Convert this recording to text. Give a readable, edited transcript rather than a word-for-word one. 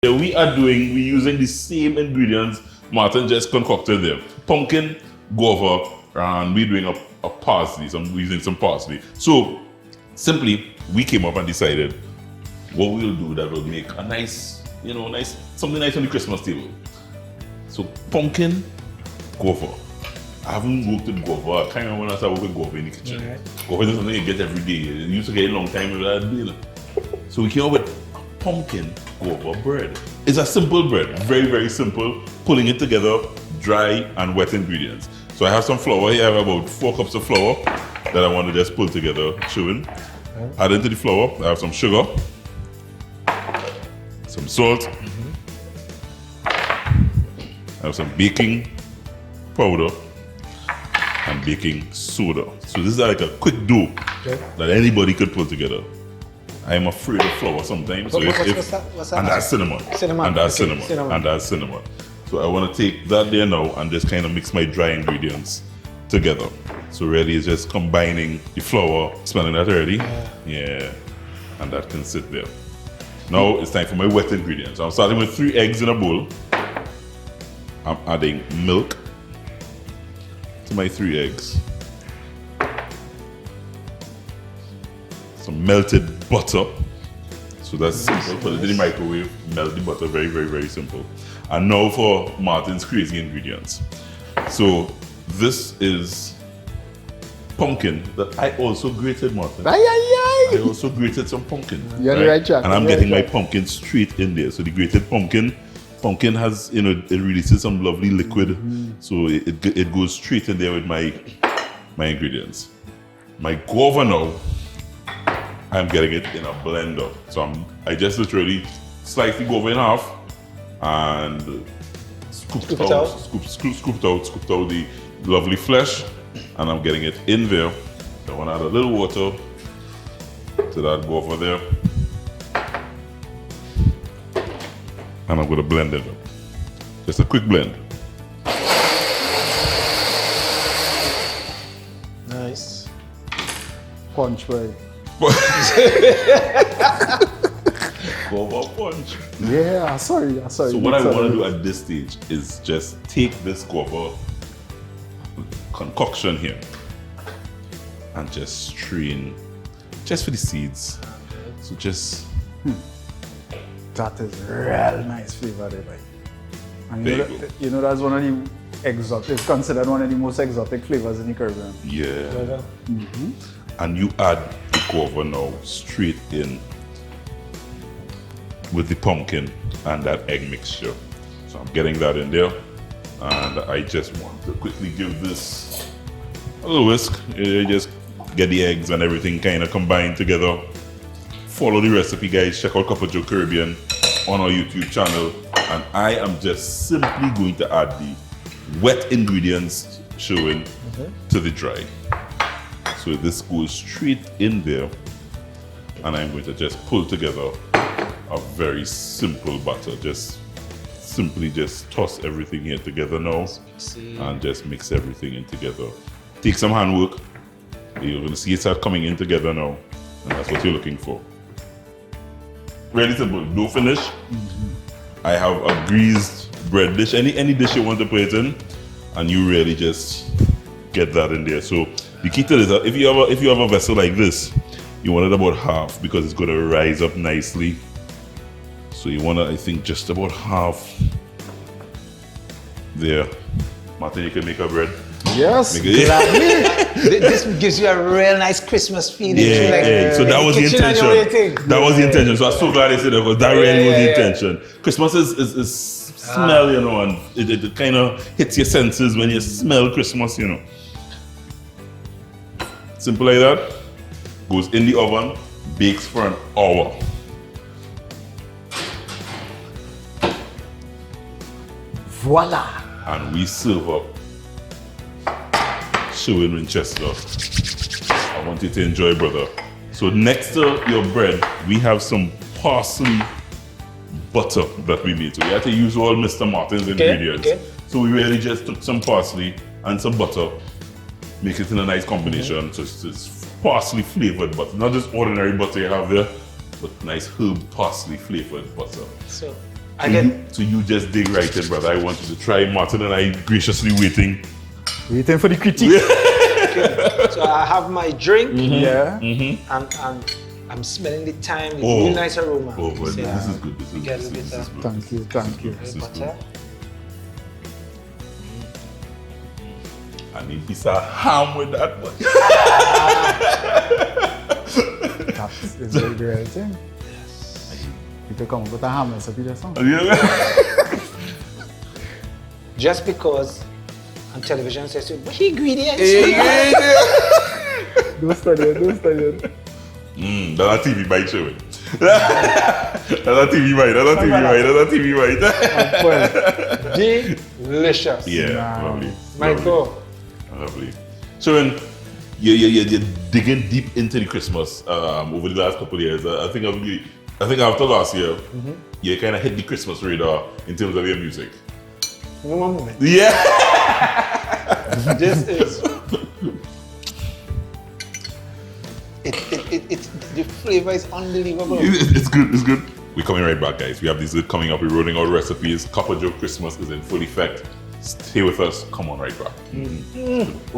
We're using the same ingredients Martin just concocted there. Pumpkin, guava, and we're doing a parsley. So I'm using some parsley. So simply, we came up and decided what we'll do that will make a nice, something nice on the Christmas table. So pumpkin, guava. I haven't worked with guava. I kind of want to start working with guava in the kitchen. Right. Guava is something you get every day. You used to get it a long time ago. So we came up with pumpkin guava bread. It's a simple bread, very, very simple. Pulling it together, dry and wet ingredients. So I have some flour here. I have about 4 cups of flour that I want to just pull together, chewing. Add into the flour, I have some sugar, some salt, I have some baking powder and baking soda. So this is like a quick dough that anybody could put together. I am afraid of flour sometimes. So what's that? And that's cinnamon. And that's cinnamon. And that's cinnamon. So I want to take that there now and just kind of mix my dry ingredients together. So really it's just combining the flour, smelling that already? Yeah. And that can sit there. Now it's time for my wet ingredients. I'm starting with 3 eggs in a bowl. I'm adding milk to my 3 eggs. Some melted butter. So that's simple. Put it in the microwave, melt the butter, very, very, very simple. And now for Martin's crazy ingredients. So this is pumpkin that I also grated, Martin. I also grated some pumpkin. You're on the right track. And I'm getting my pumpkin straight in there. So the grated pumpkin has, it releases some lovely liquid. So it goes straight in there with my ingredients. My guava now, I'm getting it in a blender. So I just literally slice the guava in half and scooped out the lovely flesh, and I'm getting it in there. So I want to add a little water to that guava there, and I'm going to blend it up. Just a quick blend. Nice. Punch, right? Guava punch. Yeah, sorry. So what I want to do at this stage is just take this guava concoction here and just strain just for the seeds. So just that is real nice flavor there, right? And you know that's one of the exotic, it's considered one of the most exotic flavors in the Caribbean. Yeah. And you add the guava now straight in with the pumpkin and that egg mixture. So I'm getting that in there, and I just want to quickly give this a little whisk. You just get the eggs and everything kind of combined together. Follow the recipe, guys. Check out Cup of Joe Caribbean on our YouTube channel, and I am just simply going to add the wet ingredients showing to the dry. So this goes straight in there, and I'm going to just pull together a very simple batter. Just simply just toss everything here together now and just mix everything in together. Take some handwork. You're going to see it start coming in together now, and that's what you're looking for. Really simple. Dough finish. I have a greased bread dish. Any dish you want to put it in, and you really just get that in there. So the key to this, if you have a vessel like this, you want it about half because it's going to rise up nicely. So you want to, I think, just about half there. Martin, you can make a bread. Yes, gladly. This gives you a real nice Christmas feeling. Yeah. So that was the intention. That was the intention. So I'm so glad I said that because that really was the intention. Christmas is smell, and it kind of hits your senses when you smell Christmas, Simple like that. Goes in the oven, bakes for an hour. Voila! And we serve up Shurwayne Winchester. I want you to enjoy, brother. So next to your bread, we have some parsley butter that we made. So we had to use all Mr. Martin's ingredients. So we really just took some parsley and some butter, make it in a nice combination. So it's parsley flavored butter, not just ordinary butter you have there, but nice herb parsley flavored butter. So So you just dig right in, brother. I want you to try Martin and I graciously waiting. Waiting for the critique. So I have my drink. Yeah. And I'm smelling the thyme, the really nice aroma. Oh, well, this is good. This is Get a good. little This bit is of- good. Thank you, thank you. This is good. Butter. I need piece of ham with that one. That is a great thing. You can come up with a ham recipe or something. Just because on television says, but he ingredients. Don't study it, don't study it. That's a TV bite, Shurwayne. That's a TV bite. That's a TV bite. Delicious. Yeah, lovely. Michael. Lovely. Shurwayne, you're digging deep into the Christmas over the last couple of years. I think after last year, you kind of hit the Christmas radar in terms of your music. No more moment. Yeah. This is. The flavor is unbelievable. It's good. It's good. We're coming right back, guys. We have this coming up. We're rolling out recipes. Copper Joe Christmas is in full effect. Stay with us. Come on right back.